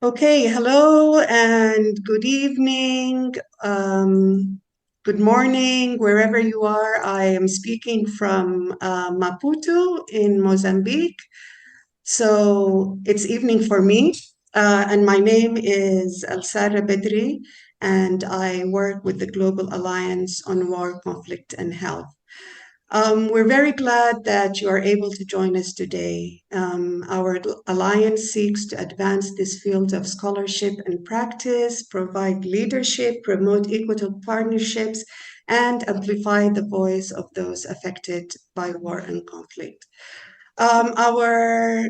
Okay, hello and good evening, good morning, wherever you are. I am speaking from Maputo in Mozambique. So it's evening for me, and my name is Elsara Bedri, and I work with the Global Alliance on War, Conflict, and Health. We're very glad that you are able to join us today. Our alliance seeks to advance this field of scholarship and practice, provide leadership, promote equitable partnerships, and amplify the voice of those affected by war and conflict. Our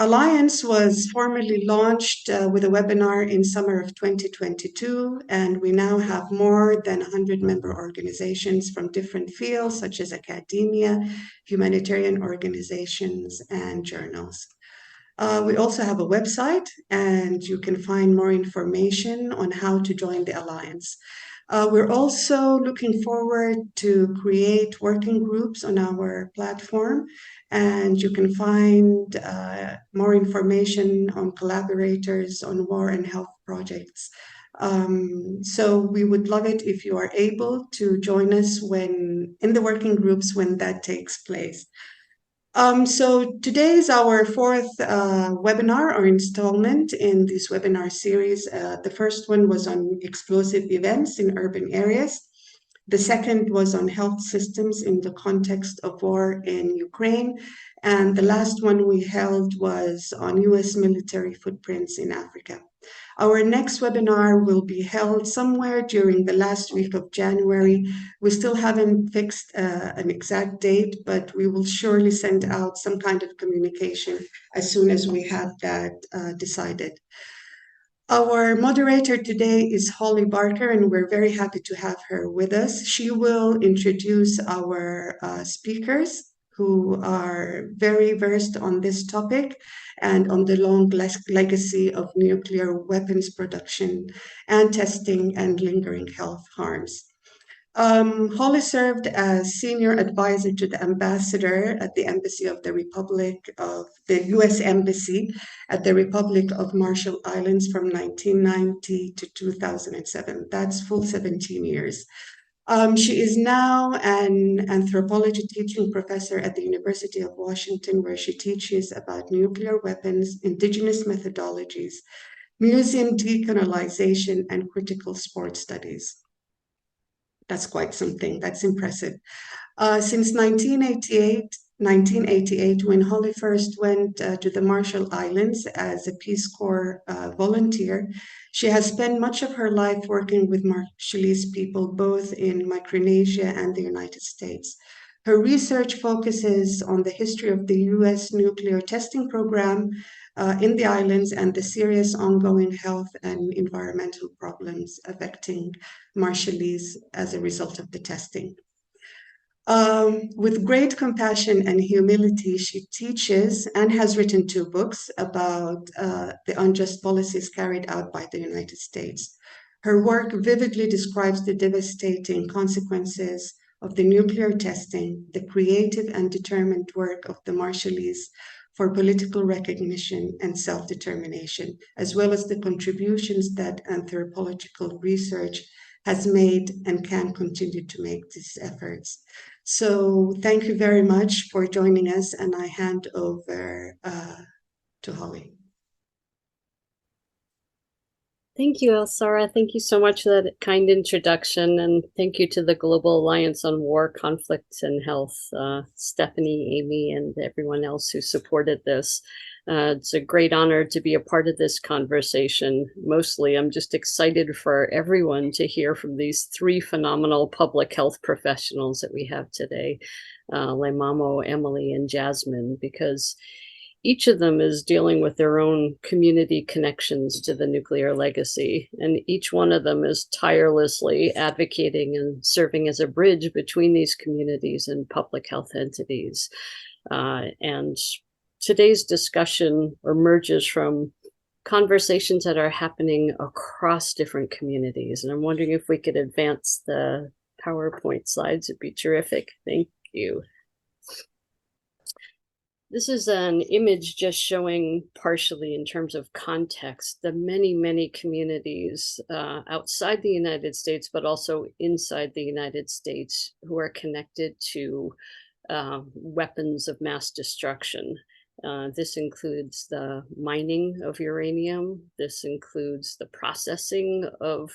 Alliance was formally launched with a webinar in summer of 2022, and we now have more than 100 member organizations from different fields such as academia, humanitarian organizations, and journals. We also have a website, and you can find more information on how to join the Alliance. We're also looking forward to create working groups on our platform, and you can find more information on collaborators on war and health projects. So we would love it if you are able to join us when in the working groups when that takes place. So today is our fourth webinar or installment in this webinar series. The first one was on explosive events in urban areas. The second was on health systems in the context of war in Ukraine. And the last one we held was on US military footprints in Africa. Our next webinar will be held somewhere during the last week of January. We still haven't fixed an exact date, but we will surely send out some kind of communication as soon as we have that decided. Our moderator today is Holly Barker, and we're very happy to have her with us. She will introduce our speakers who are very versed on this topic and on the long legacy of nuclear weapons production and testing and lingering health harms. Holly served as senior advisor to the ambassador at the Embassy of the Republic of the U.S. Embassy at the Republic of Marshall Islands from 1990 to 2007. That's full 17 years. She is now an anthropology teaching professor at the University of Washington, where she teaches about nuclear weapons, indigenous methodologies, museum decolonization, and critical sports studies. That's quite something. That's impressive. Since 1988, when Holly first went to the Marshall Islands as a Peace Corps volunteer, she has spent much of her life working with Marshallese people, both in Micronesia and the United States. Her research focuses on the history of the U.S. nuclear testing program in the islands and the serious ongoing health and environmental problems affecting Marshallese as a result of the testing. With great compassion and humility, she teaches and has written 2 books about the unjust policies carried out by the United States. Her work vividly describes the devastating consequences of the nuclear testing, the creative and determined work of the Marshallese for political recognition and self-determination, as well as the contributions that anthropological research has made and can continue to make these efforts. So thank you very much for joining us, and I hand over to Holly. Thank you, Elsara. Thank you so much for that kind introduction, and thank you to the Global Alliance on War, Conflict, and Health, Stephanie, Amy, and everyone else who supported this. It's a great honor to be a part of this conversation. Mostly, I'm just excited for everyone to hear from these 3 phenomenal public health professionals that we have today, Leimamo, Emily, and Jasmine, because each of them is dealing with their own community connections to the nuclear legacy, and each one of them is tirelessly advocating and serving as a bridge between these communities and public health entities. And today's discussion emerges from conversations that are happening across different communities. And I'm wondering if we could advance the PowerPoint slides. It'd be terrific. Thank you. This is an image just showing partially in terms of context the many, many communities outside the United States, but also inside the United States who are connected to weapons of mass destruction. This includes the mining of uranium. This includes the processing of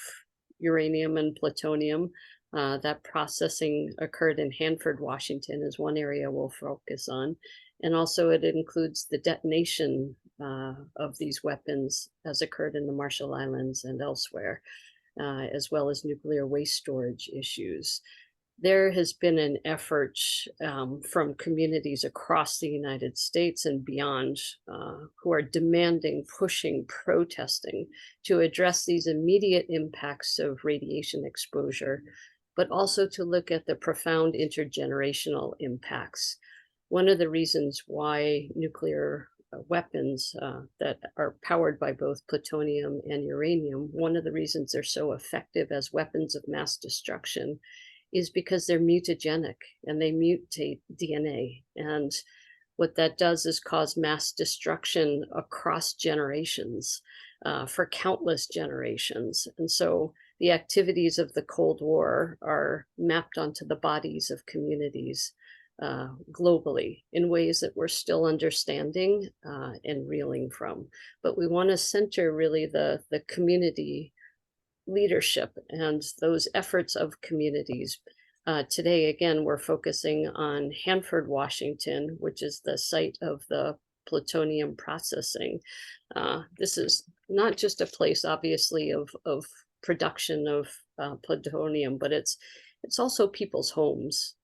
uranium and plutonium. That processing occurred in Hanford, Washington, is one area we'll focus on. And also it includes the detonation of these weapons as occurred in the Marshall Islands and elsewhere, as well as nuclear waste storage issues. There has been an effort from communities across the United States and beyond who are demanding, pushing, protesting to address these immediate impacts of radiation exposure, but also to look at the profound intergenerational impacts. One of the reasons why nuclear weapons that are powered by both plutonium and uranium, one of the reasons they're so effective as weapons of mass destruction is because they're mutagenic and they mutate DNA. And what that does is cause mass destruction across generations for countless generations. And so the activities of the Cold War are mapped onto the bodies of communities globally in ways that we're still understanding and reeling from. But we want to center really the community leadership and those efforts of communities. Today, again, we're focusing on Hanford, Washington, which is the site of the plutonium processing. This is not just a place, obviously, of production of plutonium, but it's also people's homes.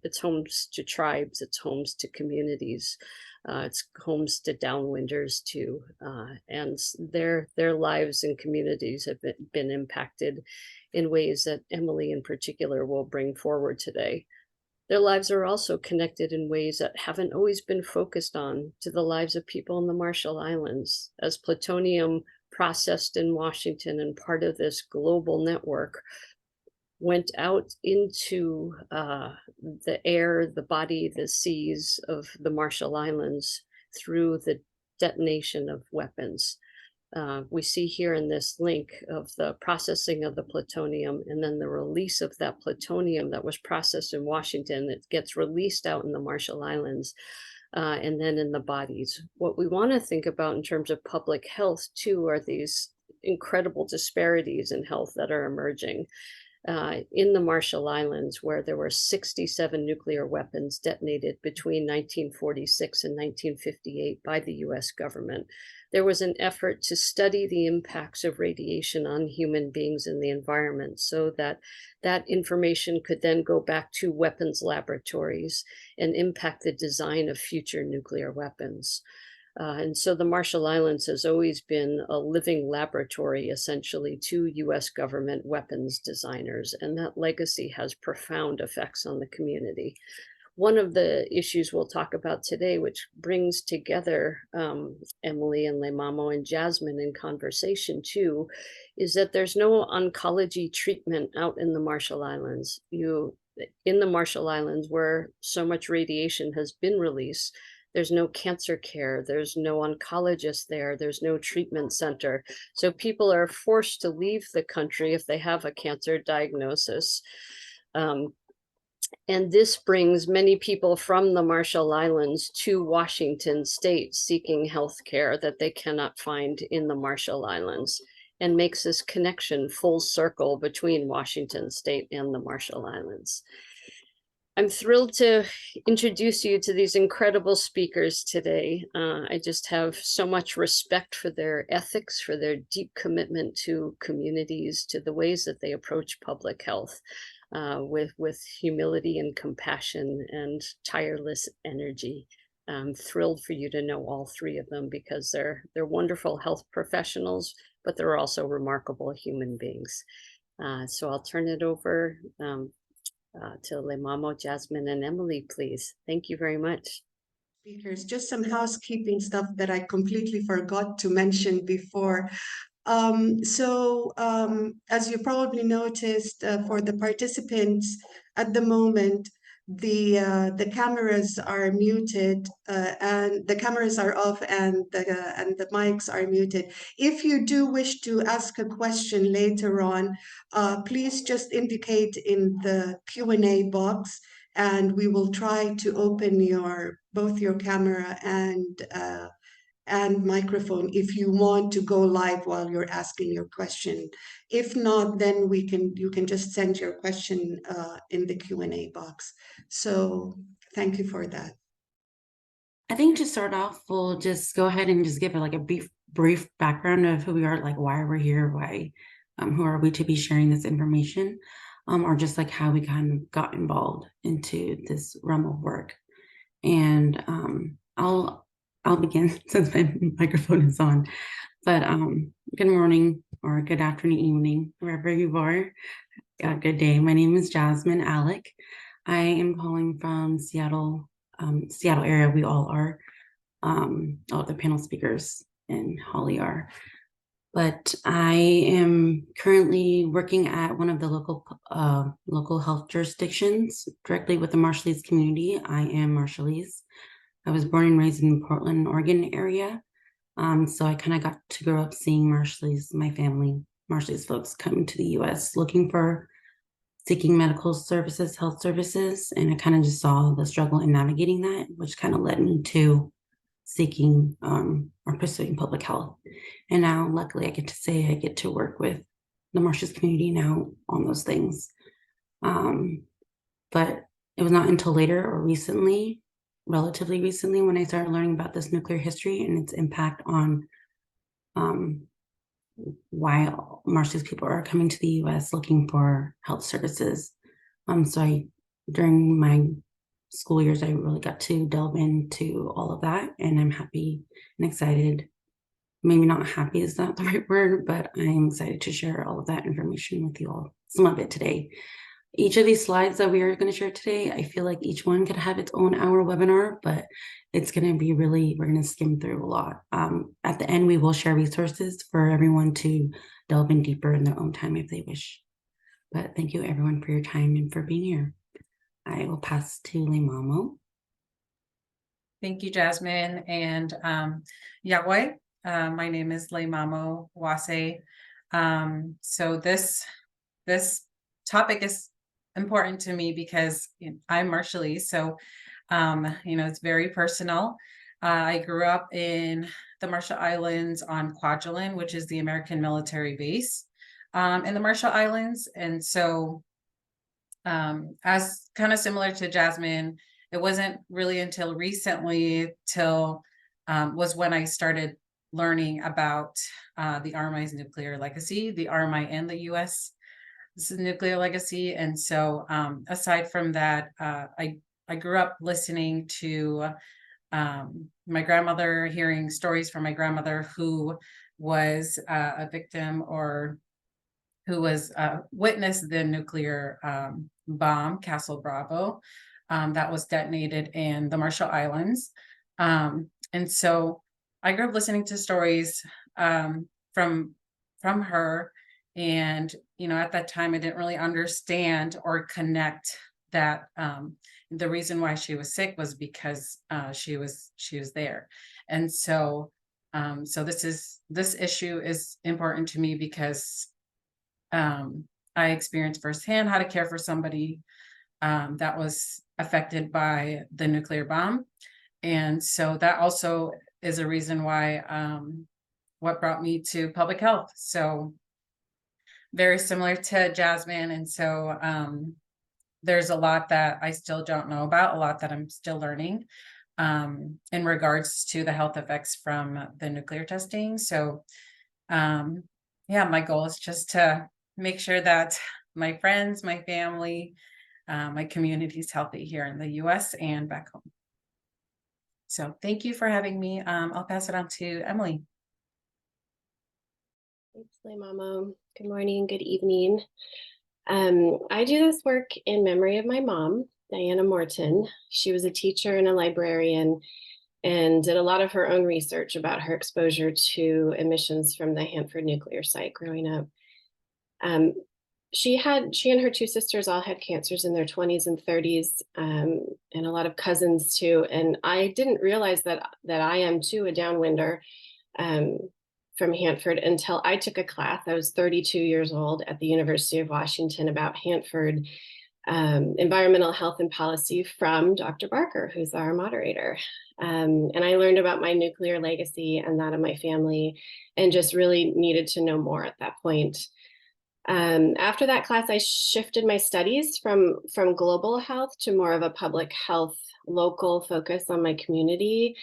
It's homes to tribes, it's homes to communities, it's homes to downwinders too, and their lives and communities have been impacted in ways that Emily in particular will bring forward today. Their lives are also connected in ways that haven't always been focused on to the lives of people in the Marshall Islands. As plutonium processed in Washington and part of this global network went out into the air, the body, the seas of the Marshall Islands through the detonation of weapons. We see here in this link of the processing of the plutonium and then the release of that plutonium that was processed in Washington. It gets released out in the Marshall Islands and then in the bodies. What we want to think about in terms of public health too are these incredible disparities in health that are emerging. In the Marshall Islands, where there were 67 nuclear weapons detonated between 1946 and 1958 by the US government, there was an effort to study the impacts of radiation on human beings and the environment so that that information could then go back to weapons laboratories and impact the design of future nuclear weapons. And so the Marshall Islands has always been a living laboratory, essentially, to US government weapons designers, and that legacy has profound effects on the community. One of the issues we'll talk about today, which brings together Emily and Lemamo and Jasmine in conversation too, is that there's no oncology treatment out in the Marshall Islands. In the Marshall Islands, where so much radiation has been released, there's no cancer care, there's no oncologist there, there's no treatment center. So people are forced to leave the country if they have a cancer diagnosis. And this brings many people from the Marshall Islands to Washington state seeking health care that they cannot find in the Marshall Islands, and makes this connection full circle between Washington state and the Marshall Islands. I'm thrilled to introduce you to these incredible speakers today. I just have so much respect for their ethics, for their deep commitment to communities, to the ways that they approach public health with humility and compassion and tireless energy. I'm thrilled for you to know all three of them because they're wonderful health professionals, but they're also remarkable human beings. So I'll turn it over to Lemamo, Jasmine, and Emily, please. Thank you very much. Speakers, just some housekeeping stuff that I completely forgot to mention before. As you probably noticed, for the participants at the moment, the cameras are muted and the cameras are off and the mics are muted. If you do wish to ask a question later on, please just indicate in the Q&A box, and we will try to open both your camera and microphone if you want to go live while you're asking your question. If not, then you can just send your question in the Q&A box. So thank you for that. I think to start off, we'll just go ahead and just give like a brief background of who we are, like why we're here, who are we to be sharing this information, or just like how we kind of got involved into this realm of work. And I'll begin since my microphone is on. But good morning or good afternoon, evening, wherever you are. Good day. My name is Jasmine Alec. I am calling from Seattle area. We all are. All of the panel speakers and Holly are. But I am currently working at one of the local health jurisdictions directly with the Marshallese community. I am Marshallese. I was born and raised in Portland, Oregon area. So I kind of got to grow up seeing Marshallese, my family, Marshallese folks come to the US seeking medical services, health services. And I kind of just saw the struggle in navigating that, which kind of led me to seeking or pursuing public health. And now, luckily, I get to work with the Marshallese community now on those things. But it was not until later or relatively recently, when I started learning about this nuclear history and its impact on why Marshallese people are coming to the US looking for health services. So during my school years, I really got to delve into all of that, and I'm happy and excited. Maybe not happy is not the right word, but I'm excited to share all of that information with you all, some of it today. Each of these slides that we are going to share today, I feel like each one could have its own hour webinar, but it's going to be we're going to skim through a lot. At the end, we will share resources for everyone to delve in deeper in their own time if they wish. But thank you everyone for your time and for being here. I will pass to Leimamo. Thank you, Jasmine and Yahweh. My name is Leimamo Wase. So this topic is important to me because I'm Marshallese, so it's very personal. I grew up in the Marshall Islands on Kwajalein, which is the American military base in the Marshall Islands. And so as kind of similar to Jasmine, it wasn't really until recently was when I started learning about the RMI's nuclear legacy, the RMI and the US nuclear legacy. And so aside from that, I grew up listening to my grandmother, hearing stories from my grandmother who was a victim or who was witnessed the nuclear bomb, Castle Bravo, that was detonated in the Marshall Islands. And so I grew up listening to stories from her. And, at that time, I didn't really understand or connect that the reason why she was sick was because she was there. And so this issue is important to me because I experienced firsthand how to care for somebody that was affected by the nuclear bomb. And so that also is a reason why what brought me to public health. So very similar to Jasmine. And so there's a lot that I still don't know about, a lot that I'm still learning in regards to the health effects from the nuclear testing. So my goal is just to make sure that my friends, my family, my community is healthy here in the US and back home. So thank you for having me. I'll pass it on to Emily. Thanks, Leimamo. Good morning, good evening. I do this work in memory of my mom, Diana Morton. She was a teacher and a librarian and did a lot of her own research about her exposure to emissions from the Hanford nuclear site growing up. she and her two sisters all had cancers in their 20s and 30s, and a lot of cousins too. And I didn't realize that I am too a downwinder from Hanford until I took a class. I was 32 years old at the University of Washington about Hanford environmental health and policy from Dr. Barker, who's our moderator. And I learned about my nuclear legacy and that of my family, and just really needed to know more at that point. After that class, I shifted my studies from global health to more of a public health, local focus on my community.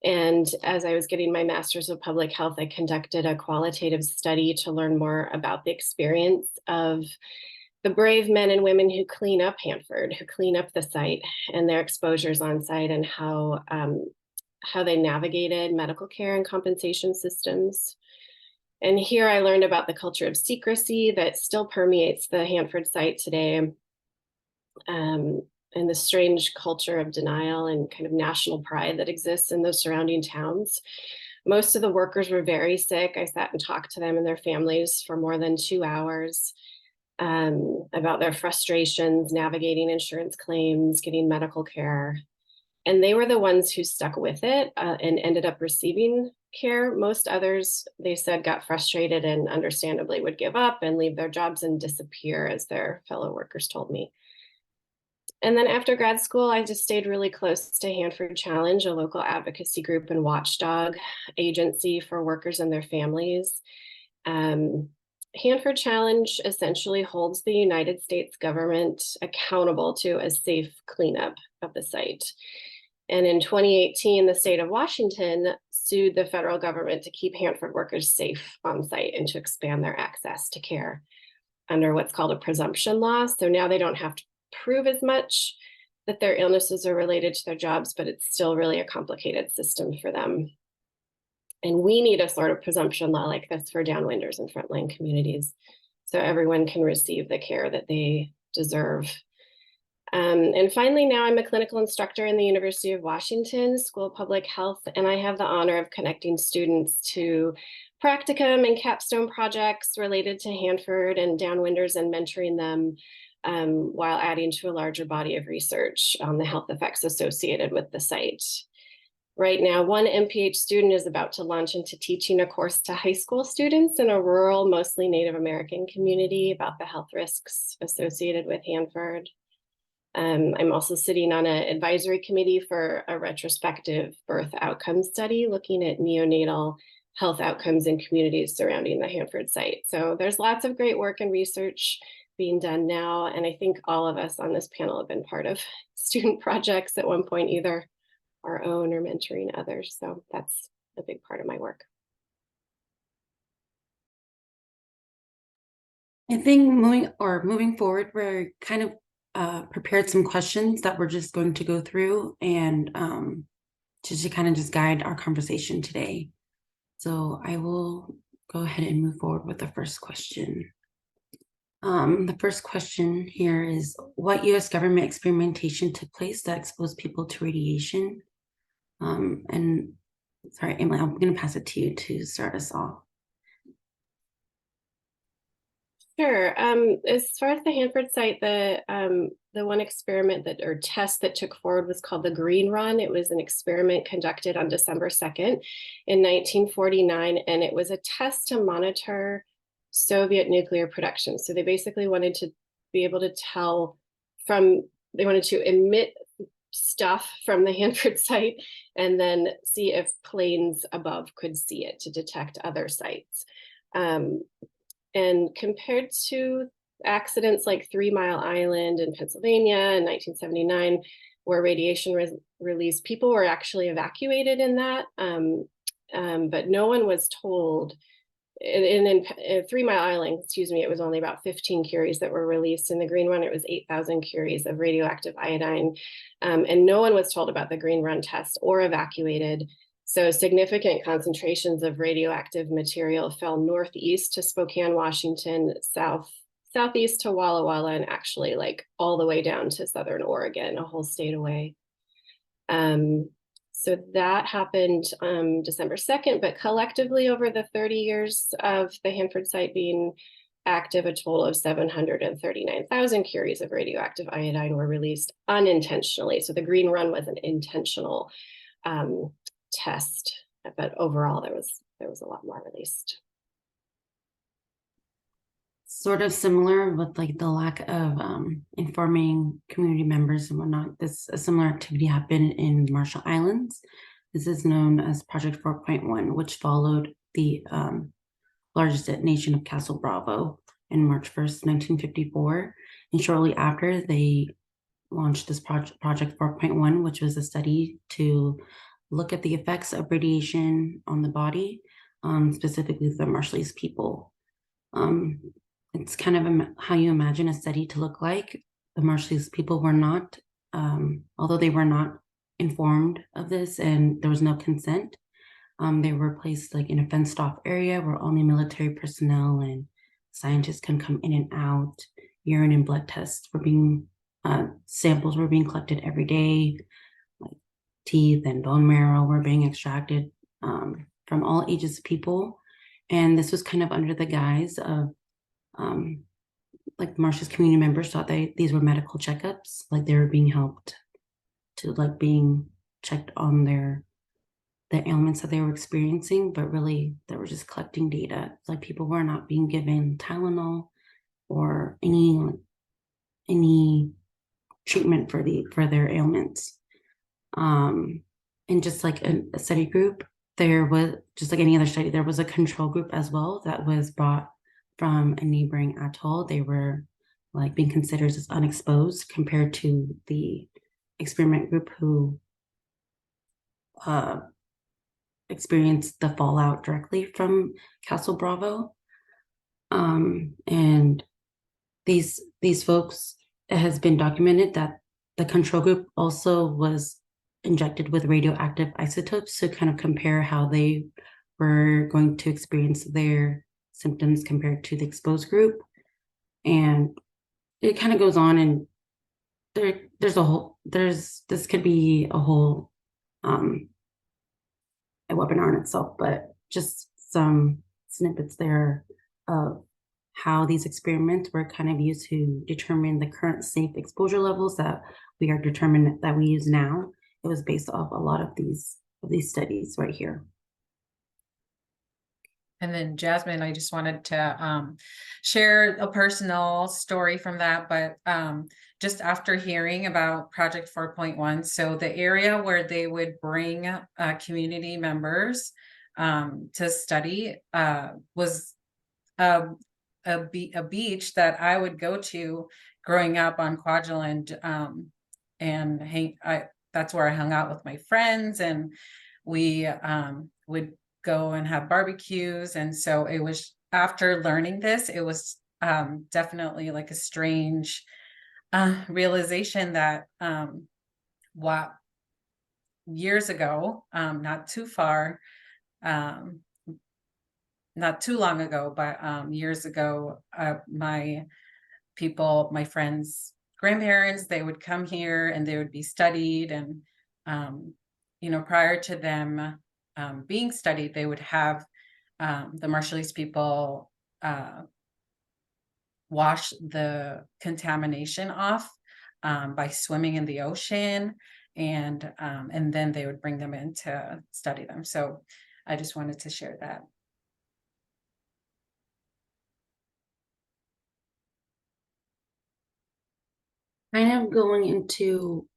And as I was getting my master's of public health, I conducted a qualitative study to learn more about the experience of the brave men and women who clean up Hanford, who clean up the site, and their exposures on site, and how they navigated medical care and compensation systems. And here I learned about the culture of secrecy that still permeates the Hanford site today, and the strange culture of denial and kind of national pride that exists in those surrounding towns. Most of the workers were very sick. I sat and talked to them and their families for more than 2 hours about their frustrations, navigating insurance claims, getting medical care. And they were the ones who stuck with it and ended up receiving care. Most others, they said, got frustrated and understandably would give up and leave their jobs and disappear, as their fellow workers told me. And then after grad school, I just stayed really close to Hanford Challenge, a local advocacy group and watchdog agency for workers and their families. Hanford Challenge essentially holds the United States government accountable to a safe cleanup of the site. And in 2018, the state of Washington sued the federal government to keep Hanford workers safe on site and to expand their access to care under what's called a presumption law. So now they don't have to prove as much that their illnesses are related to their jobs, but it's still really a complicated system for them. And we need a sort of presumption law like this for downwinders and frontline communities, so everyone can receive the care that they deserve. And finally, now I'm a clinical instructor in the University of Washington School of Public Health, and I have the honor of connecting students to practicum and capstone projects related to Hanford and downwinders, and mentoring them while adding to a larger body of research on the health effects associated with the site. Right now, one MPH student is about to launch into teaching a course to high school students in a rural, mostly Native American community about the health risks associated with Hanford. I'm also sitting on an advisory committee for a retrospective birth outcome study looking at neonatal health outcomes in communities surrounding the Hanford site. So there's lots of great work and research being done now. And I think all of us on this panel have been part of student projects at one point, either our own or mentoring others. So that's a big part of my work. I think moving forward, we're kind of prepared some questions that we're just going to go through and to kind of just guide our conversation today. So I will go ahead and move forward with the first question. The first question here is, what U.S. government experimentation took place that exposed people to radiation? And sorry, Emily, I'm going to pass it to you to start us off. Sure. As far as the Hanford site, the one experiment that, or test that took forward, was called the Green Run. It was an experiment conducted on December 2nd in 1949, and it was a test to monitor Soviet nuclear production. So they basically wanted to be able to tell they wanted to emit stuff from the Hanford site and then see if planes above could see it to detect other sites. And compared to accidents like 3 Mile Island in Pennsylvania in 1979, where radiation release, people were actually evacuated in that, but no one was told. In 3 Mile Island, it was only about 15 curies that were released. In the Green Run, it was 8,000 curies of radioactive iodine, and no one was told about the Green Run test or evacuated. So significant concentrations of radioactive material fell northeast to Spokane, Washington, southeast to Walla Walla, and actually like all the way down to Southern Oregon, a whole state away. So that happened December 2nd, but collectively over the 30 years of the Hanford site being active, a total of 739,000 curies of radioactive iodine were released unintentionally. So the green run was an intentional test, but overall there was a lot more released. Sort of similar with like the lack of informing community members and whatnot. A similar activity happened in Marshall Islands. This is known as Project 4.1, which followed the largest detonation of Castle Bravo in March 1st, 1954. And shortly after, they launched this Project 4.1, which was a study to look at the effects of radiation on the body, specifically the Marshallese people. It's kind of how you imagine a study to look like. The Marshallese people were not, although they were not informed of this and there was no consent, they were placed like in a fenced off area where only military personnel and scientists can come in and out. Urine and blood tests were being, samples were being collected every day. Like teeth and bone marrow were being extracted from all ages of people. And this was kind of under the guise of, like Marshall's community members thought these were medical checkups, like they were being helped to like being checked on the ailments that they were experiencing, but really they were just collecting data. Like people were not being given Tylenol or any treatment for their ailments. And just like a study group, there was just like any other study, there was a control group as well that was brought from a neighboring atoll. They were like being considered as unexposed compared to the experiment group who experienced the fallout directly from Castle Bravo. And these folks, it has been documented that the control group also was injected with radioactive isotopes to kind of compare how they were going to experience their symptoms compared to the exposed group. And it kind of goes on, and this could be a whole a webinar in itself, but just some snippets there of how these experiments were kind of used to determine the current safe exposure levels that we use now. It was based off a lot of these studies right here. And then Jasmine, I just wanted to share a personal story from that, but just after hearing about Project 4.1, so the area where they would bring community members to study was a beach that I would go to growing up on Kwajalein, and that's where I hung out with my friends, and we would go and have barbecues. And so it was, after learning this, it was definitely like a strange realization that years ago, not too long ago, but years ago, my friends' grandparents, they would come here and they would be studied, and prior to them being studied, they would have the Marshallese people wash the contamination off by swimming in the ocean, and then they would bring them in to study them. So I just wanted to share that. Kind of going into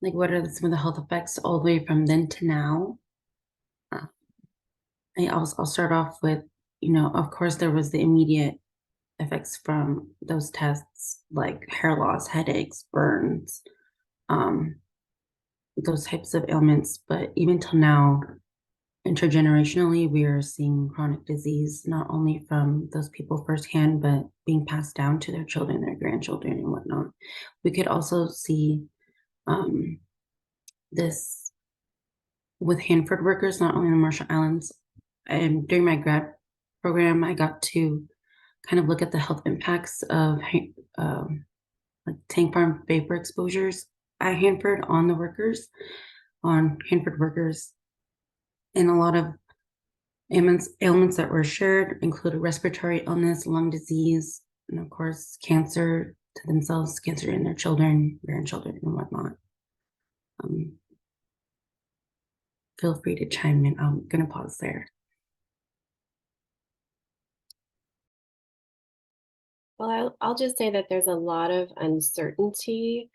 like what are some of the health effects all the way from then to now. I'll start off with, of course, there was the immediate effects from those tests, like hair loss, headaches, burns, those types of ailments. But even till now, intergenerationally, we are seeing chronic disease, not only from those people firsthand, but being passed down to their children, their grandchildren, and whatnot. We could also see this with Hanford workers, not only in the Marshall Islands. And during my grad program, I got to kind of look at the health impacts of like tank farm vapor exposures at Hanford on Hanford workers. And a lot of Ailments that were shared included respiratory illness, lung disease, and of course, cancer to themselves, cancer in their children, grandchildren, and whatnot. Feel free to chime in. I'm going to pause there. Well, I'll just say that there's a lot of uncertainty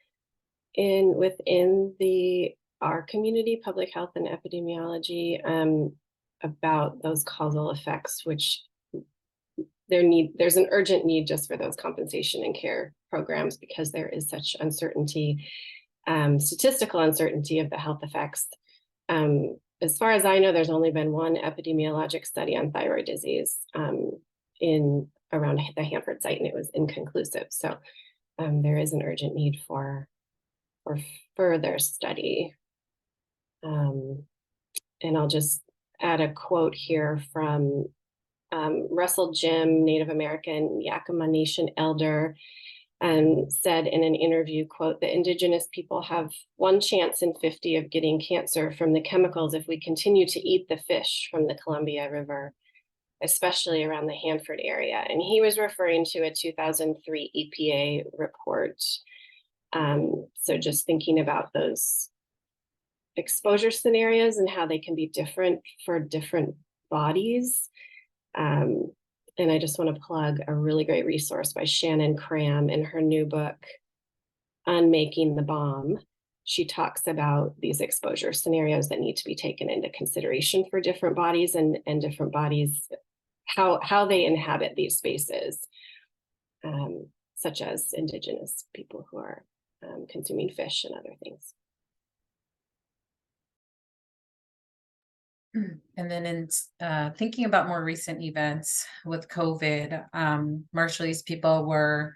within our community, public health and epidemiology, about those causal effects, which there's an urgent need just for those compensation and care programs because there is such uncertainty, statistical uncertainty of the health effects. As far as I know, there's only been one epidemiologic study on thyroid disease around the Hanford site, and it was inconclusive. So there is an urgent need for further study. And I'll just add a quote here from Russell Jim, Native American Yakima Nation elder, said in an interview, quote, "The indigenous people have one chance in 50 of getting cancer from the chemicals if we continue to eat the fish from the Columbia River, especially around the Hanford area." And he was referring to a 2003 EPA report. So just thinking about those exposure scenarios and how they can be different for different bodies. And I just want to plug a really great resource by Shannon Cram in her new book, Unmaking the Bomb. She talks about these exposure scenarios that need to be taken into consideration for different bodies and different bodies, how they inhabit these spaces, such as indigenous people who are consuming fish and other things. And then in thinking about more recent events with COVID, Marshallese people were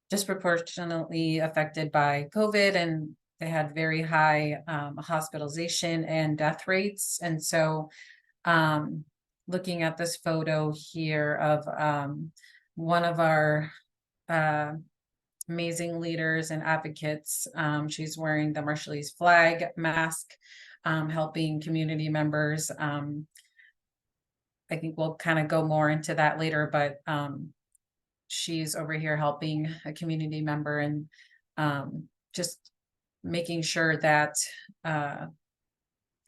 disproportionately affected by COVID, and they had very high hospitalization and death rates. And so looking at this photo here of one of our amazing leaders and advocates, she's wearing the Marshallese flag mask, helping community members. I think we'll kind of go more into that later, but she's over here helping a community member and just making sure that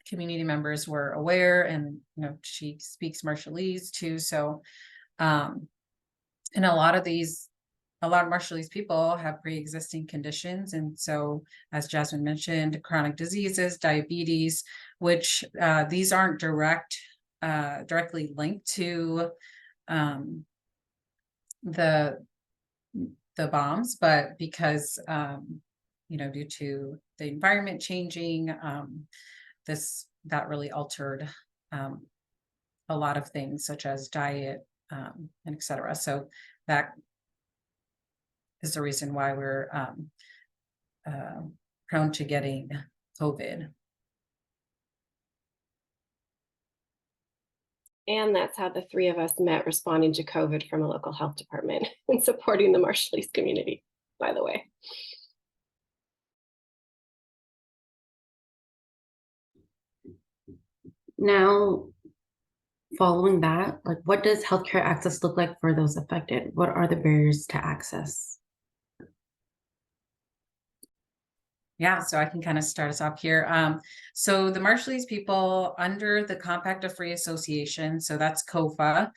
community members were aware, and she speaks Marshallese too. So and a lot of Marshallese people have pre-existing conditions. And so, as Jasmine mentioned, chronic diseases, diabetes, which these aren't directly linked to the bombs, but because, due to the environment changing, that really altered a lot of things such as diet, and et cetera. So that is the reason why we're prone to getting COVID. And that's how the three of us met, responding to COVID from a local health department and supporting the Marshallese community, by the way. Now, following that, what does healthcare access look like for those affected? What are the barriers to access? Yeah, so I can kind of start us off here. So the Marshallese people under the Compact of Free Association, so that's COFA,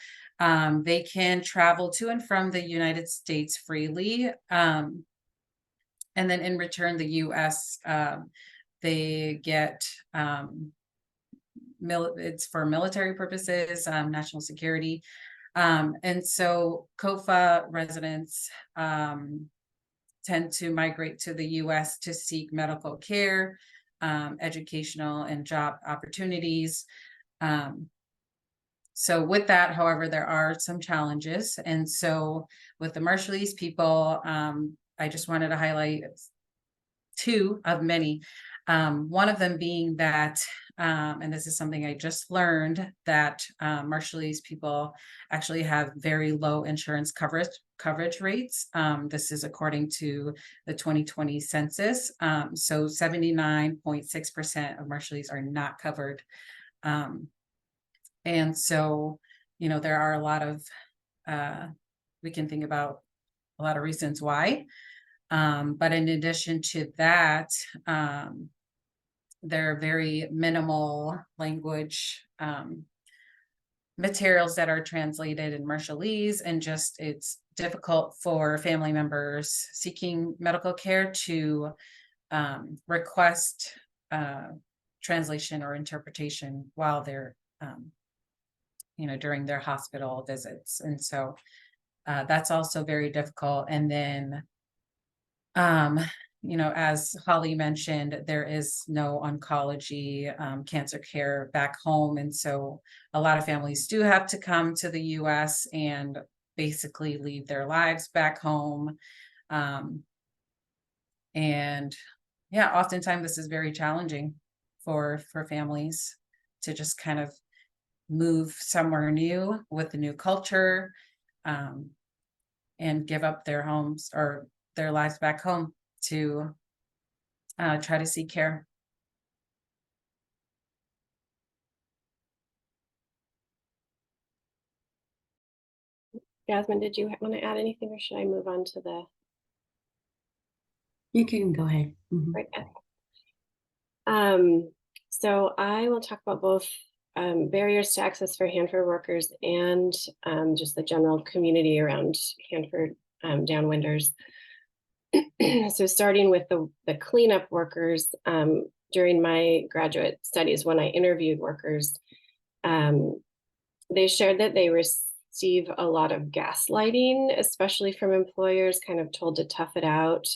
they can travel to and from the United States freely. And then in return, the U.S., they get, it's for military purposes, national security. And so COFA residents tend to migrate to the U.S. to seek medical care, educational and job opportunities. So with that, however, there are some challenges. And so with the Marshallese people, I just wanted to highlight two of many. One of them being that, and this is something I just learned, that Marshallese people actually have very low insurance coverage rates. This is according to the 2020 census. So 79.6% of Marshallese are not covered And so, there are a lot of, we can think about a lot of reasons why. But in addition to that, there are very minimal language materials that are translated in Marshallese, and just it's difficult for family members seeking medical care to request translation or interpretation while they're during their hospital visits. And so that's also very difficult. And then as Holly mentioned, there is no oncology cancer care back home. And so a lot of families do have to come to the US and basically leave their lives back home. And yeah, oftentimes this is very challenging for families to just kind of move somewhere new with a new culture, and give up their homes or their lives back home to try to seek care. Jasmine, did you want to add anything, or should I move on to the? You can go ahead. Right. So I will talk about both barriers to access for Hanford workers and just the general community around Hanford downwinders. So starting with the cleanup workers, during my graduate studies, when I interviewed workers, they shared that they receive a lot of gaslighting, especially from employers, kind of told to tough it out.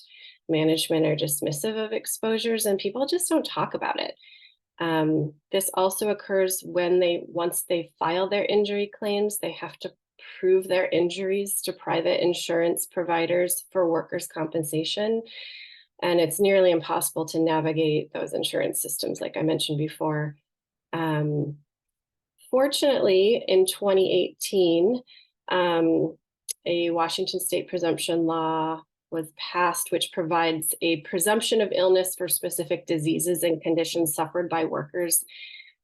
Management are dismissive of exposures, and people just don't talk about it. This also occurs when once they file their injury claims, they have to prove their injuries to private insurance providers for workers' compensation. And it's nearly impossible to navigate those insurance systems, like I mentioned before. Fortunately, in 2018, a Washington state presumption law was passed, which provides a presumption of illness for specific diseases and conditions suffered by workers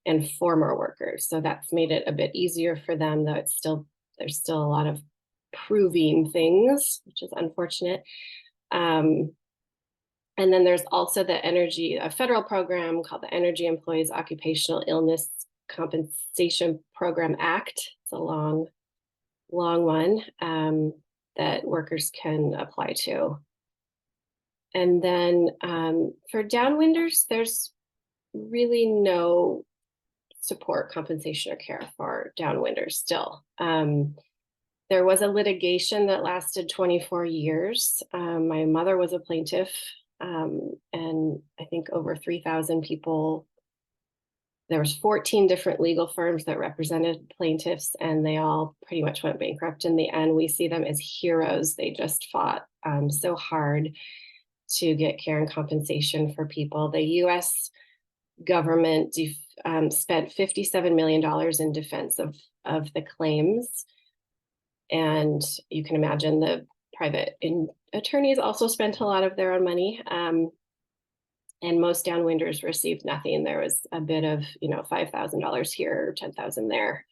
and former workers. So that's made it a bit easier for them, though there's still a lot of proving things, which is unfortunate. And then there's also a federal program called the Energy Employees Occupational Illness Compensation Program Act. It's a long one that workers can apply to. And then for downwinders, there's really no support, compensation, or care for downwinders still. There was a litigation that lasted 24 years. My mother was a plaintiff, and I think over 3,000 people. There was 14 different legal firms that represented plaintiffs, and they all pretty much went bankrupt in the end. We see them as heroes. They just fought so hard to get care and compensation for people. The US government spent $57 million in defense of the claims. And you can imagine the private attorneys also spent a lot of their own money. And most downwinders received nothing. There was a bit of, $5,000 here, $10,000 there.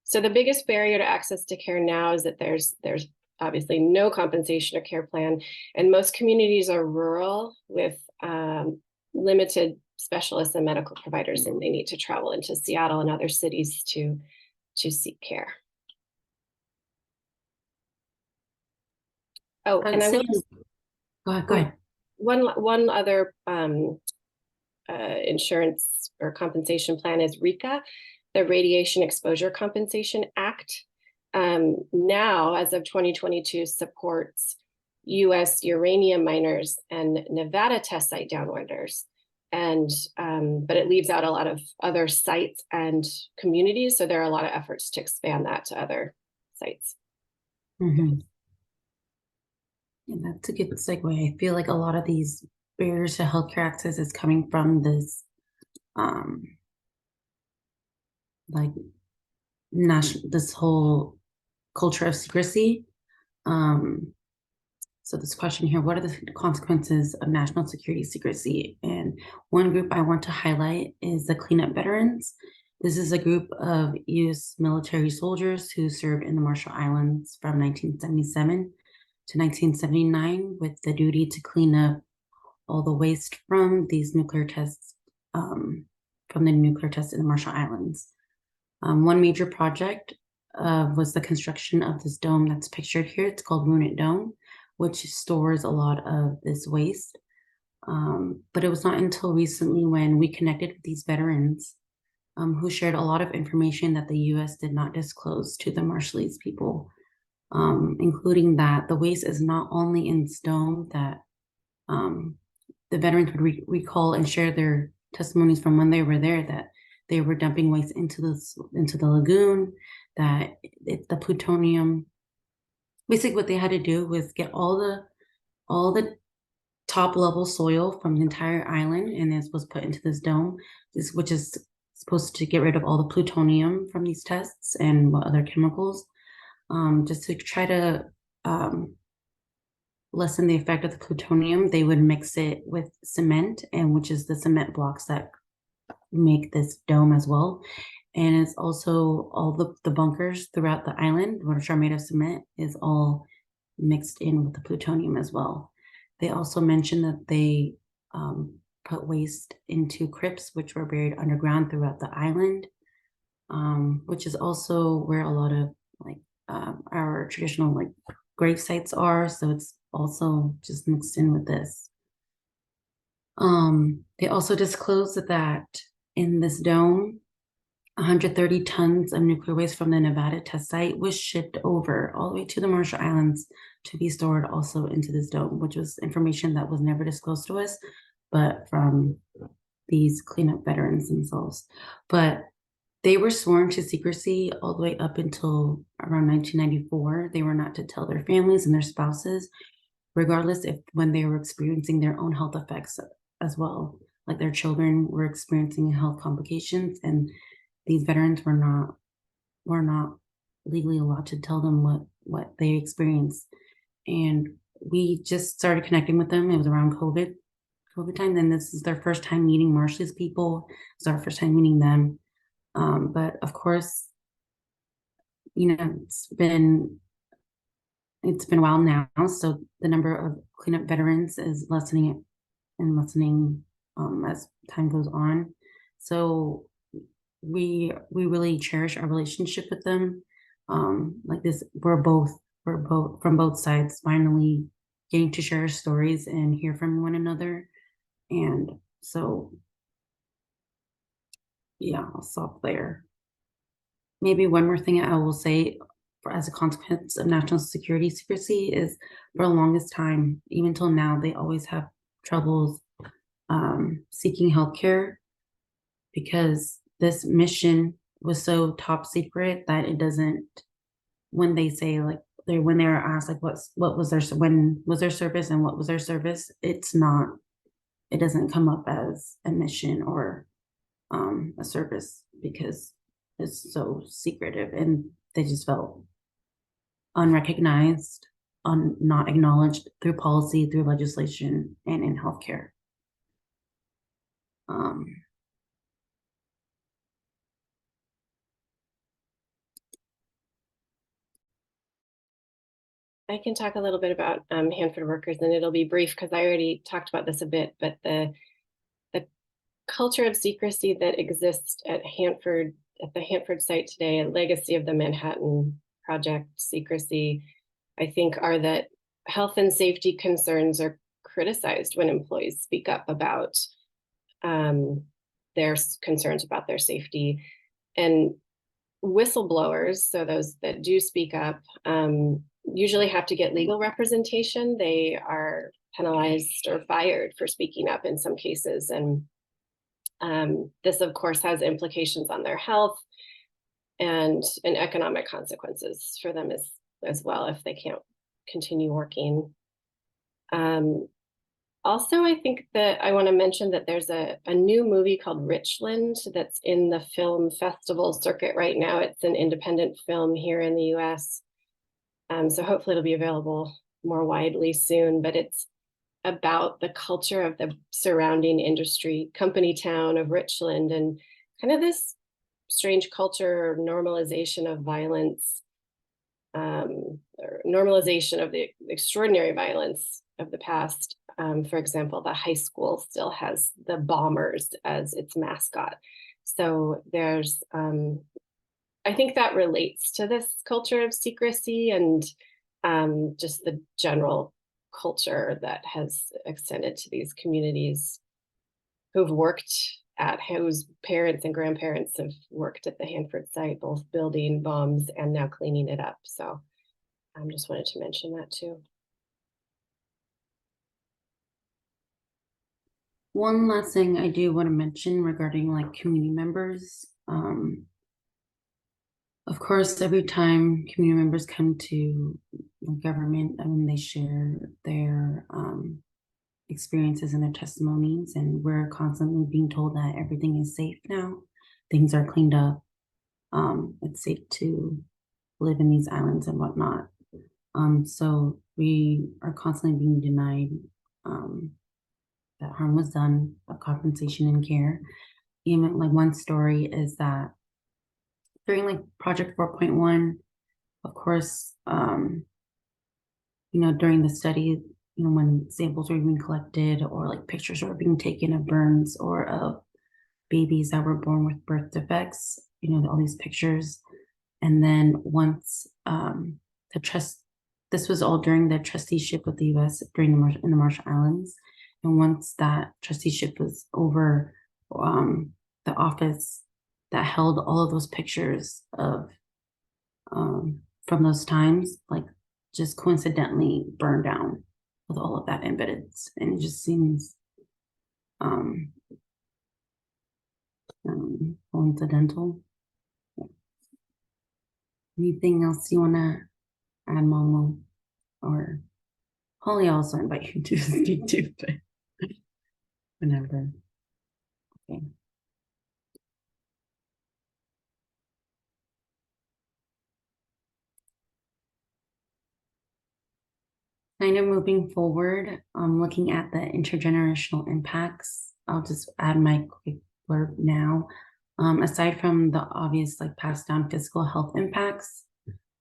So the biggest barrier to access to care now is that there's obviously no compensation or care plan, and most communities are rural with limited specialists and medical providers, and they need to travel into Seattle and other cities to seek care. Oh, and I will just go ahead. One other insurance or compensation plan is RECA, the Radiation Exposure Compensation Act. Now, as of 2022, supports U.S. uranium miners and Nevada test site downwinders, and but it leaves out a lot of other sites and communities. So there are a lot of efforts to expand that to other sites. Mm-hmm. And that's a good segue. I feel like a lot of these barriers to healthcare access is coming from this, this whole culture of secrecy. So this question here, what are the consequences of national security secrecy? And one group I want to highlight is the cleanup veterans. This is a group of U.S. military soldiers who served in the Marshall Islands from 1977 to 1979 with the duty to clean up all the waste from these nuclear tests, from the nuclear tests in the Marshall Islands. One major project was the construction of this dome that's pictured here. It's called Runit Dome, which stores a lot of this waste. But it was not until recently when we connected with these veterans who shared a lot of information that the U.S. did not disclose to the Marshallese people, including that the waste is not only in this dome, that the veterans would recall and share their testimonies from when they were there, that they were dumping waste into the lagoon, that the plutonium, basically what they had to do was get all the top level soil from the entire island, and this was put into this dome, which is supposed to get rid of all the plutonium from these tests and other chemicals, just to try to lessen the effect of the plutonium. They would mix it with cement, and which is the cement blocks that make this dome as well. And it's also all the bunkers throughout the island, which are made of cement, is all mixed in with the plutonium as well. They also mentioned that they put waste into crypts, which were buried underground throughout the island, which is also where a lot of our traditional grave sites are. So it's also just mixed in with this. They also disclosed that in this dome, 130 tons of nuclear waste from the Nevada test site was shipped over all the way to the Marshall Islands to be stored also into this dome, which was information that was never disclosed to us, but from these cleanup veterans themselves. But they were sworn to secrecy all the way up until around 1994. They were not to tell their families and their spouses, regardless if when they were experiencing their own health effects as well. Like their children were experiencing health complications, and these veterans were not legally allowed to tell them what they experienced. And we just started connecting with them. It was around COVID time. And this is their first time meeting Marshallese people. It's our first time meeting them. But of course, it's been a while now. So the number of cleanup veterans is lessening as time goes on. So we really cherish our relationship with them. We're both from both sides finally getting to share stories and hear from one another. And so yeah, I'll stop there. Maybe one more thing I will say, as a consequence of national security secrecy, is for the longest time, even till now, they always have troubles seeking healthcare, because this mission was so top secret that it doesn't, when they say when they're asked when was their service and what was their service, it doesn't come up as a mission or a service, because it's so secretive, and they just felt unrecognized, not acknowledged through policy, through legislation, and in healthcare. I can talk a little bit about Hanford workers, and it'll be brief because I already talked about this a bit, but the culture of secrecy that exists at the Hanford site today, a legacy of the Manhattan Project secrecy, I think, are that health and safety concerns are criticized when employees speak up about their concerns about their safety. And whistleblowers, so those that do speak up, usually have to get legal representation. They are penalized or fired for speaking up in some cases. And this, of course, has implications on their health and economic consequences for them as well if they can't continue working. Also, I think that I want to mention that there's a new movie called Richland that's in the film festival circuit right now. It's an independent film here in the US. So hopefully it'll be available more widely soon, but it's about the culture of the surrounding industry company town of Richland, and kind of this strange culture or normalization of violence, or normalization of the extraordinary violence of the past. For example, the high school still has the bombers as its mascot. So there's, I think that relates to this culture of secrecy and just the general culture that has extended to these communities who've worked at, whose parents and grandparents have worked at the Hanford site, both building bombs and now cleaning it up. So I just wanted to mention that too. One last thing I do want to mention regarding like community members. Of course, every time community members come to government, I mean, they share their experiences and their testimonies, and we're constantly being told that everything is safe now. Things are cleaned up. It's safe to live in these islands and whatnot. So we are constantly being denied that harm was done, of compensation and care. Even like one story is that during like Project 4.1, of course, during the study, when samples were being collected or like pictures were being taken of burns or of babies that were born with birth defects, all these pictures. And then once this was all during the trusteeship of the U.S. in the Marshall Islands. And once that trusteeship was over, the office that held all of those pictures of from those times, like just coincidentally burned down with all of that evidence. And it just seems coincidental. Yeah. Anything else you want to add, Momo? Or Holly, I also invite you to speak to, but whenever. Okay. Kind of moving forward, looking at the intergenerational impacts, I'll just add my quick blurb now. Aside from the obvious like passed down physical health impacts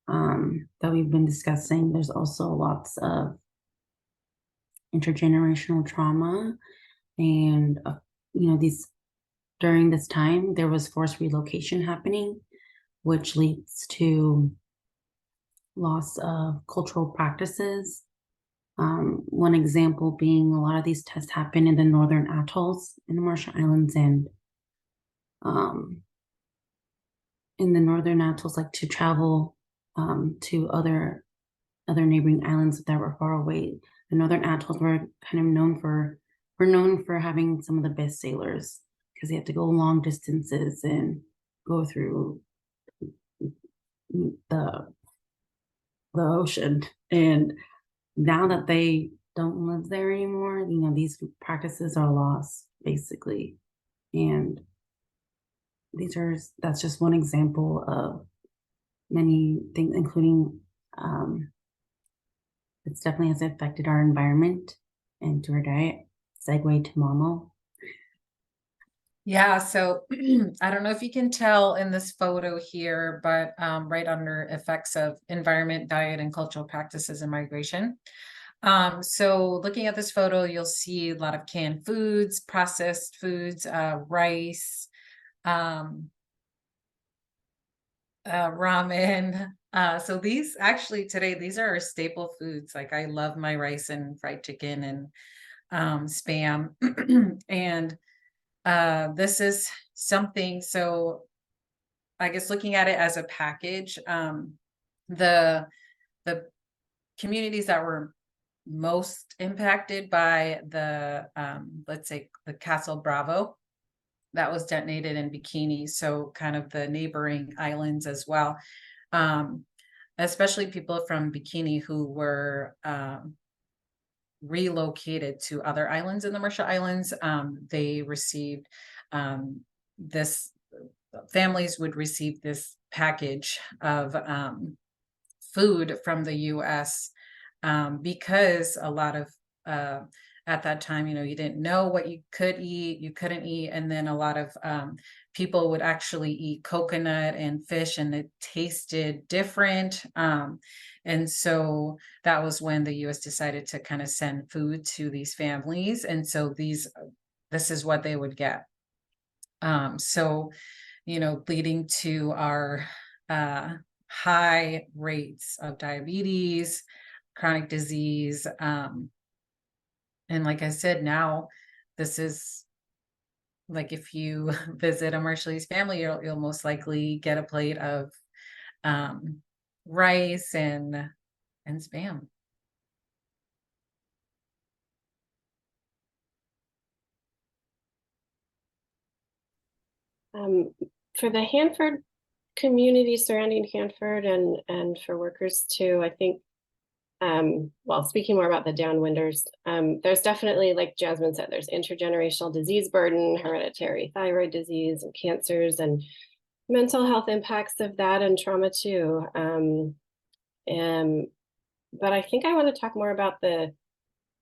that we've been discussing, there's also lots of intergenerational trauma. And, these during this time, there was forced relocation happening, which leads to loss of cultural practices. One example being a lot of these tests happen in the northern atolls in the Marshall Islands, and in the northern atolls, like to travel to other neighboring islands that were far away. The northern atolls were kind of known for having some of the best sailors because they had to go long distances and go through the ocean. And now that they don't live there anymore, these practices are lost basically. And that's just one example of many things, including it definitely has affected our environment and to our diet. Segue to Momo. Yeah, so I don't know if you can tell in this photo here, but right under effects of environment, diet, and cultural practices and migration. So looking at this photo, you'll see a lot of canned foods, processed foods, rice, ramen. So these actually today, these are our staple foods. Like I love my rice and fried chicken and spam. And this is something, so I guess looking at it as a package, the communities that were most impacted by the let's say the Castle Bravo that was detonated in Bikini, so kind of the neighboring islands as well, especially people from Bikini who were relocated to other islands in the Marshall Islands. They received families would receive this package of food from the US because a lot of at that time, you didn't know what you could eat, you couldn't eat. And then a lot of people would actually eat coconut and fish, and it tasted different. And so that was when the US decided to kind of send food to these families. And so this is what they would get. So, leading to our high rates of diabetes, chronic disease. And like I said, now this is like, if you visit a Marshallese family, you'll most likely get a plate of um, rice and spam. For the Hanford community surrounding Hanford and for workers too, I think, well, speaking more about the downwinders, there's definitely, like Jasmine said, there's intergenerational disease burden, hereditary thyroid disease and cancers, and mental health impacts of that, and trauma too. But I think I want to talk more about the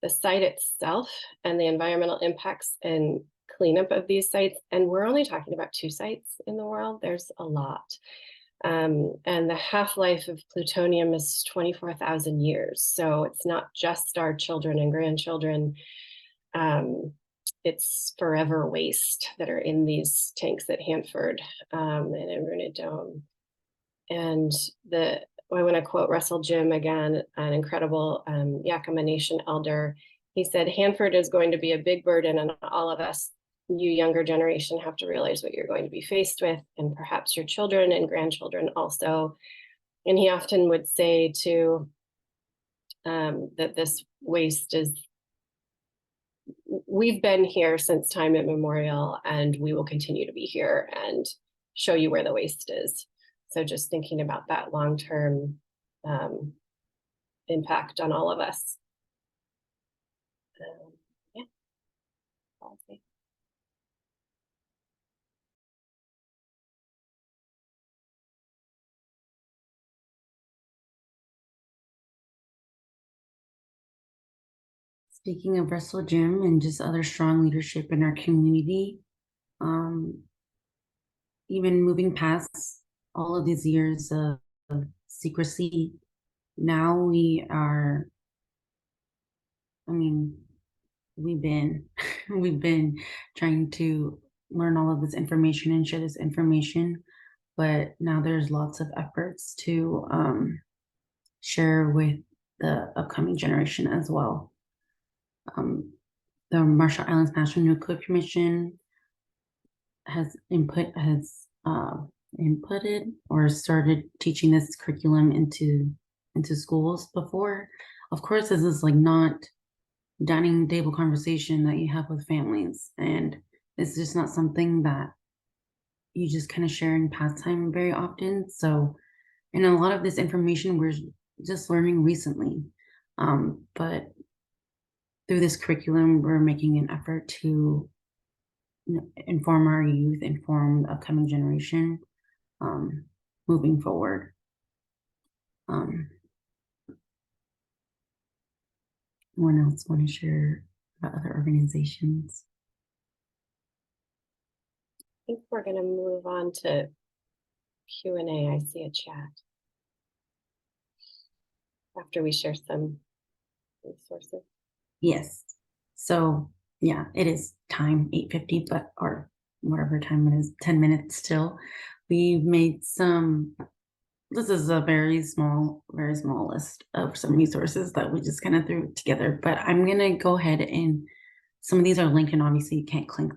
site itself and the environmental impacts and cleanup of these sites. And we're only talking about 2 sites in the world. There's a lot. And the half-life of plutonium is 24,000 years. So it's not just our children and grandchildren. It's forever waste that are in these tanks at Hanford and in Dome. And I want to quote Russell Jim again, an incredible Yakama Nation elder. He said, "Hanford is going to be a big burden on all of us. You younger generation have to realize what you're going to be faced with, and perhaps your children and grandchildren also." And he often would say too, that this waste is, we've been here since time immemorial, and we will continue to be here and show you where the waste is. So just thinking about that long-term impact on all of us. Yeah. Speaking of Russell Jim and just other strong leadership in our community, even moving past all of these years of secrecy, now we are, we've been we've been trying to learn all of this information and share this information, but now there's lots of efforts to share with the upcoming generation as well. The Marshall Islands National Nuclear Commission has inputted or started teaching this curriculum into schools before. Of course, this is like not dining table conversation that you have with families, and it's just not something that you just kind of share in pastime very often. So, and a lot of this information we're just learning recently, but through this curriculum, we're making an effort to inform our youth, inform the upcoming generation, moving forward. Anyone else want to share about other organizations? I think we're going to move on to Q&A. I see a chat after we share some resources. Yes. So yeah, it is time 8:50, but or whatever time it is, 10 minutes still. We've made some, this is a very small list of some resources that we just kind of threw together, but I'm gonna go ahead and some of these are linked, and obviously you can't click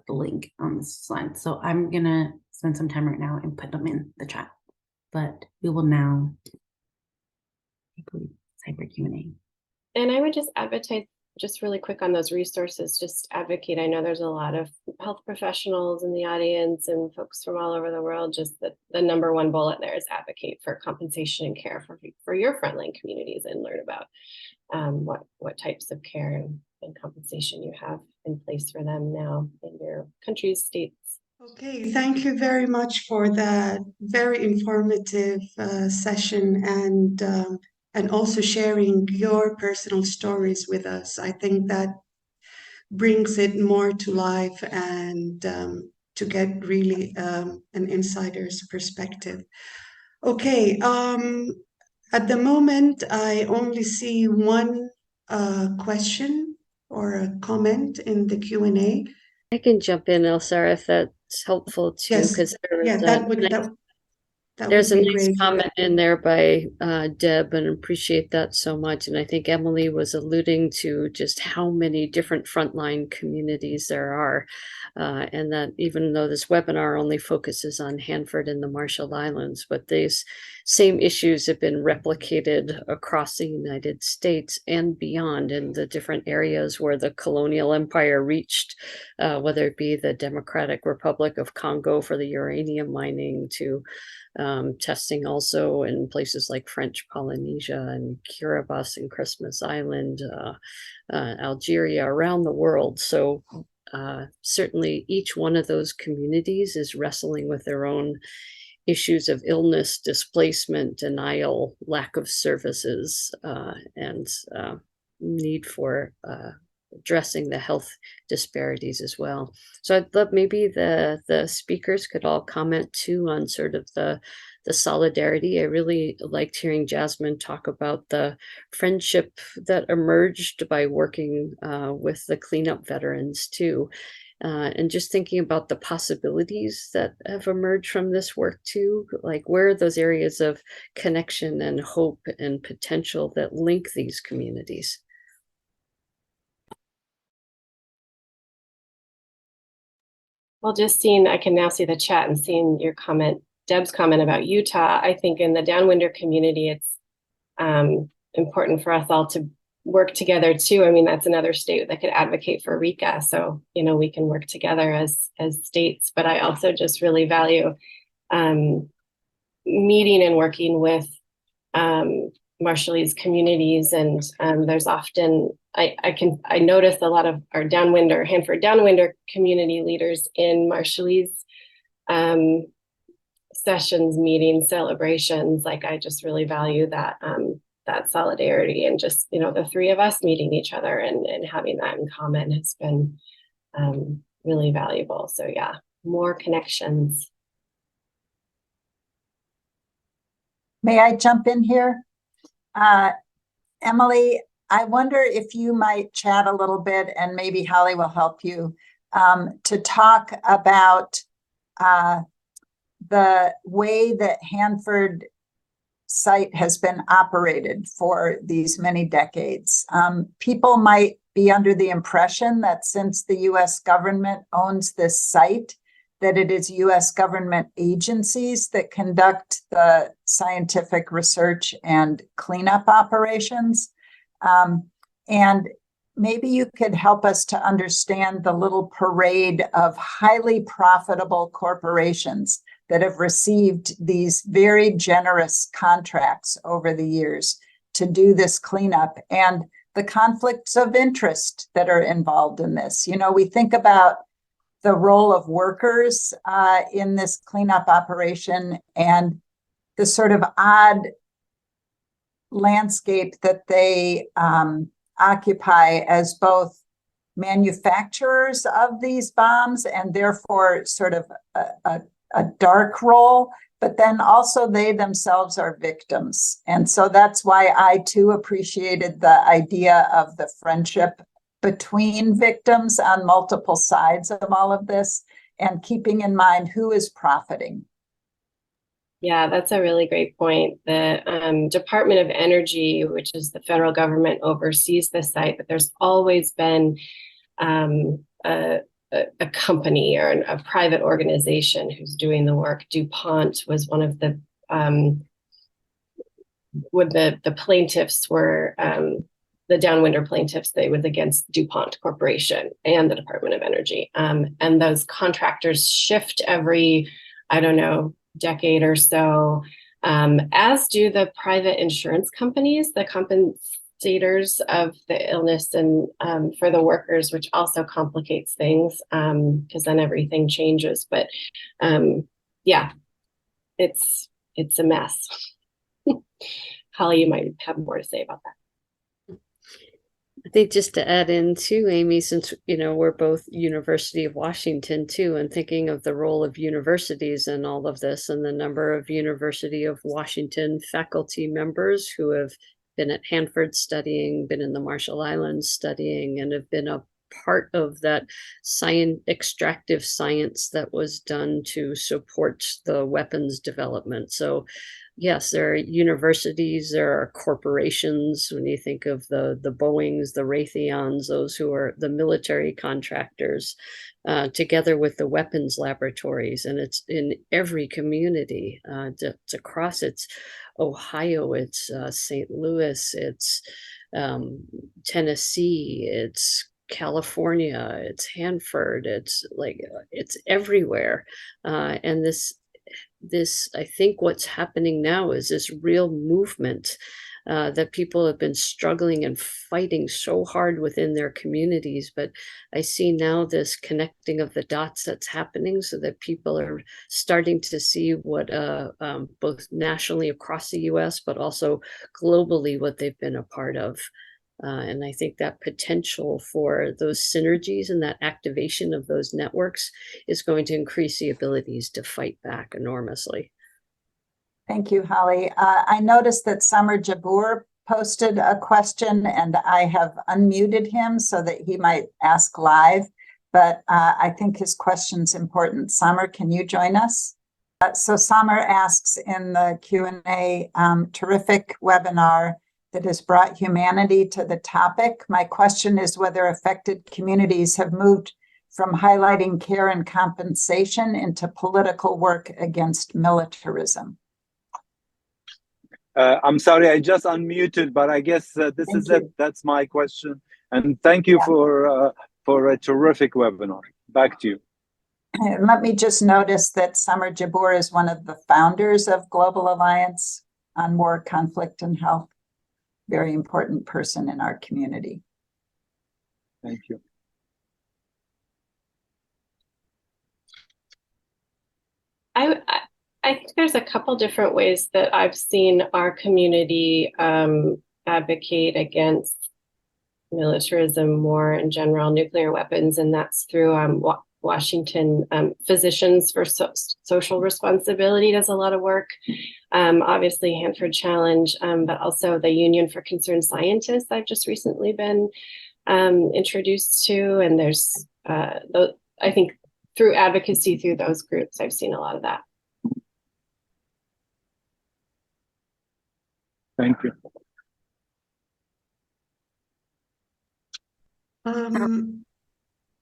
the link on this slide. So I'm gonna spend some time right now and put them in the chat, but we will now cyber Q&A. And I would just advertise just really quick on those resources, just advocate. I know there's a lot of health professionals in the audience and folks from all over the world. Just the number one bullet there is advocate for compensation and care for your frontline communities, and learn about what types of care and compensation you have in place for them now in your countries, states. Okay, thank you very much for that very informative session, and also sharing your personal stories with us. I think that brings it more to life, and to get really an insider's perspective. Okay, at the moment, I only see one question or a comment in the Q&A. I can jump in, Elsara, if that's helpful too, Yes, because there was yeah, that would there's a be nice great. comment in there by Deb, and appreciate that so much. And I think Emily was alluding to just how many different frontline communities there are. And that even though this webinar only focuses on Hanford and the Marshall Islands, but these same issues have been replicated across the United States and beyond in the different areas where the colonial empire reached, whether it be the Democratic Republic of Congo for the uranium mining, to testing also in places like French Polynesia and Kiribati and Christmas Island, Algeria, around the world. So certainly each one of those communities is wrestling with their own issues of illness, displacement, denial, lack of services, and need for addressing the health disparities as well. So I'd love maybe the speakers could all comment too on sort of the solidarity. I really liked hearing Jasmine talk about the friendship that emerged by working with the cleanup veterans too. And just thinking about the possibilities that have emerged from this work too, like where are those areas of connection and hope and potential that link these communities? Well, just seeing, I can now see the chat and seeing your comment, Deb's comment about Utah. I think in the Downwinder community, it's important for us all to work together too. I mean, that's another state that could advocate for RECA. So, you know, we can work together as states, but I also just really value meeting and working with Marshallese communities. And there's often, I notice a lot of our Hanford Downwinder community leaders in Marshallese sessions, meetings, celebrations. Like, I just really value that that solidarity, and just, you know, the three of us meeting each other and having that in common has been really valuable. So yeah, more connections. May I jump in here? Emily, I wonder if you might chat a little bit, and maybe Holly will help you, to talk about the way that Hanford site has been operated for these many decades. People might be under the impression that since the US government owns this site, that it is US government agencies that conduct the scientific research and cleanup operations. And maybe you could help us to understand the little parade of highly profitable corporations that have received these very generous contracts over the years to do this cleanup, and the conflicts of interest that are involved in this. You know, we think about the role of workers in this cleanup operation and the sort of odd landscape that they occupy as both manufacturers of these bombs, and therefore sort of a dark role, but then also they themselves are victims. And so that's why I too appreciated the idea of the friendship between victims on multiple sides of all of this, and keeping in mind who is profiting. Yeah, that's a really great point. The Department of Energy, which is the federal government, oversees the site, but there's always been a company or a private organization who's doing the work. DuPont was one of the when the plaintiffs were the Downwinder plaintiffs. They was against DuPont Corporation and the Department of Energy, and those contractors shift every, I don't know, decade or so, as do the private insurance companies, the compensators of the illness and for the workers, which also complicates things because then everything changes. But yeah, it's a mess. Holly, you might have more to say about that. I think just to add in too, Amy, since we're both University of Washington too, and thinking of the role of universities in all of this, and the number of University of Washington faculty members who have been at Hanford studying, been in the Marshall Islands studying, and have been a part of that extractive science that was done to support the weapons development. So yes, there are universities, there are corporations. When you think of the Boeings, the Raytheons, those who are the military contractors, together with the weapons laboratories, and it's in every community. It's across. It's Ohio, it's St. Louis, it's Tennessee, it's California, it's Hanford, it's everywhere, and this I think what's happening now is this real movement that people have been struggling and fighting so hard within their communities, but I see now this connecting of the dots that's happening, so that people are starting to see what both nationally across the US, but also globally, what they've been a part of. And I think that potential for those synergies and that activation of those networks is going to increase the abilities to fight back enormously. Thank you, Holly. I noticed that Summer Jabour posted a question, and I have unmuted him so that he might ask live, but I think his question's important. Summer, can you join us? So Summer asks in the Q&A, terrific webinar that has brought humanity to the topic. My question is whether affected communities have moved from highlighting care and compensation into political work against militarism. I'm sorry, I just unmuted, but I guess this is it. That's my question. And thank you for a terrific webinar. Back to you. Let me just notice that Summer Jabour is one of the founders of Global Alliance on War, Conflict, and Health. Very important person in our community. Thank you. I think there's a couple different ways that I've seen our community advocate against militarism, war in general, nuclear weapons, and that's through Washington Physicians for Social Responsibility does a lot of work. Obviously Hanford Challenge, but also the Union for Concerned Scientists I've just recently been introduced to, and there's I think through advocacy through those groups I've seen a lot of that. Thank you.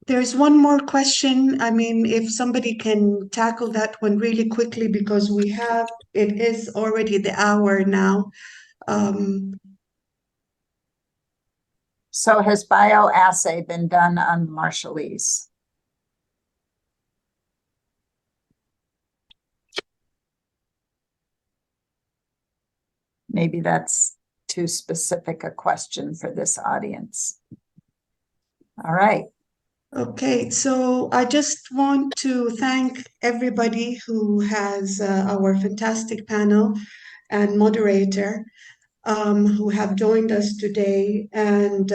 There's one more question. I mean, if somebody can tackle that one really quickly, because it is already the hour now. So has bioassay been done on Marshallese? Maybe that's too specific a question for this audience. All right. Okay, so I just want to thank everybody who has our fantastic panel and moderator who have joined us today, and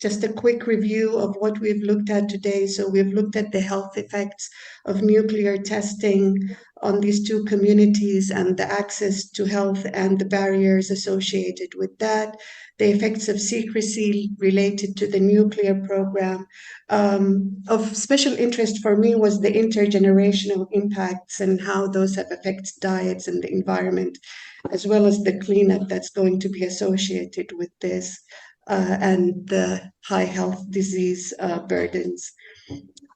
just a quick review of what we've looked at today. So we've looked at the health effects of nuclear testing on these two communities and the access to health and the barriers associated with that, the effects of secrecy related to the nuclear program. Of special interest for me was the intergenerational impacts and how those have affected diets and the environment, as well as the cleanup that's going to be associated with this. And the high health disease burdens.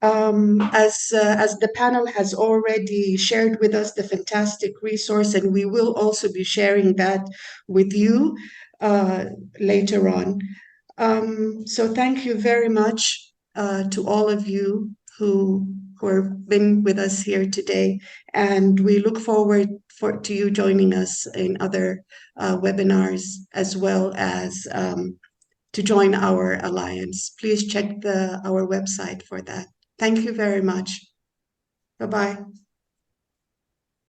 As the panel has already shared with us the fantastic resource, and we will also be sharing that with you later on. So thank you very much to all of you who have been with us here today, and we look forward to you joining us in other webinars, as well as to join our alliance. Please check our website for that. Thank you very much. Bye-bye.